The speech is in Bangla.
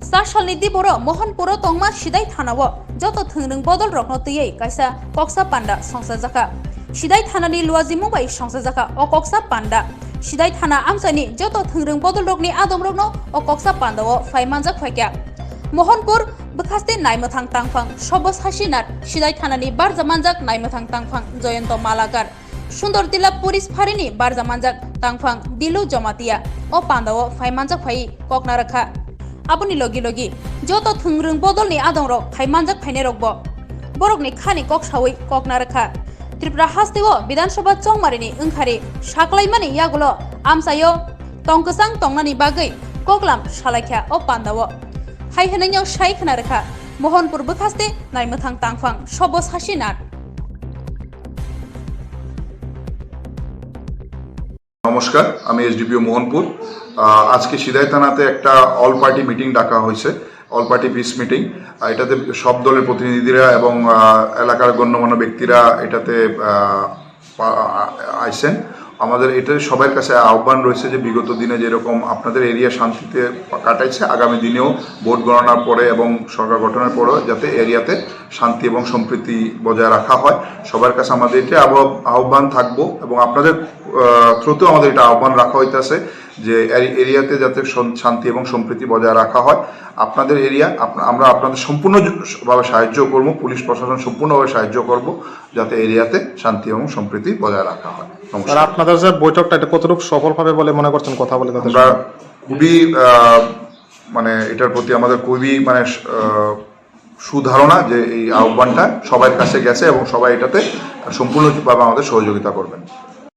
सा सालनि दिबर मोहनपुर तंगमा सिदाय थानाव जत थोंरों बदल रखनो तैयै कायसा कक्सा पान्डा संसार जाखा सिदाय थानानि लुवाजिमु बाय संसार जाखा अ कक्सा पान्डा सिदाय थाना आमसानि जत थोंरों बदल रखनि आदम रखनो अ कक्सा पान्डाव फायमानजा फायक्या मोहनपुर बखास्ते नायमथां तांफां सबस हासिनार सिदाय थानानि बारजामानजाक नायमथां तांफां जयন্ত मालागार सुंदरतिला पुलिस फारिनि बारजामानजाक तांफां दिलु जमातिया अ पान्डाव फायमानजाक फाय ककना रखा आपुनि लगी लगी जत थोंरों बदलनि आदम रक फायमानजाक फायने रकबो बरकनि खानि कक सावै ककना रखा त्रिपुरा हास्तेव विधानसभा चौमारिनि ओंखारि साख्लायमानि यागुलो आमसायो तंकसां तंनानि बागै ककलाम सालायख्या अ पान्डाव हाय होनायाव साय खोना रखा मोहनपुर बखास्ते नायमथां तांफां सबस हासिनार নমস্কার, আমি এসডিপিও মোহনপুর। আজকে সিদাই থানাতে একটা অল পার্টি মিটিং ডাকা হয়েছে, অল পার্টি পিস মিটিং। এটাতে সব দলের প্রতিনিধিরা এবং এলাকার গণ্যমান্য ব্যক্তিরা এটাতে আইছেন। আমাদের এটা সবার কাছে আহ্বান রয়েছে যে বিগত দিনে যেরকম আপনাদের এরিয়া শান্তিতে কাটাইছে, আগামী দিনেও ভোট গণনার পরে এবং সরকার গঠনের পরেও যাতে এরিয়াতে শান্তি এবং সম্প্রীতি বজায় রাখা হয়। সবার কাছে আমাদের এটা আহ্বান থাকবো এবং আপনাদের থ্রুতেও আমাদের এটা আহ্বান রাখা হইতেছে যে এরিয়াতে যাতে শান্তি এবং সম্প্রীতি বজায় রাখা হয়। আপনাদের এরিয়া আমরা আপনাদের সম্পূর্ণভাবে সাহায্য করব, পুলিশ প্রশাসন সম্পূর্ণভাবে সাহায্য করব যাতে এরিয়াতে শান্তি এবং সম্প্রীতি বজায় রাখা হয়। আপনাদের যে বৈঠকটা এটা কতটুকু সফল হবে বলে মনে করছেন? কথা বলে আমরা খুবই এটার প্রতি আমাদের খুবই সুধারণা যে এই আহ্বানটা সবার কাছে গেছে এবং সবাই এটাতে সম্পূর্ণভাবে আমাদের সহযোগিতা করবেন।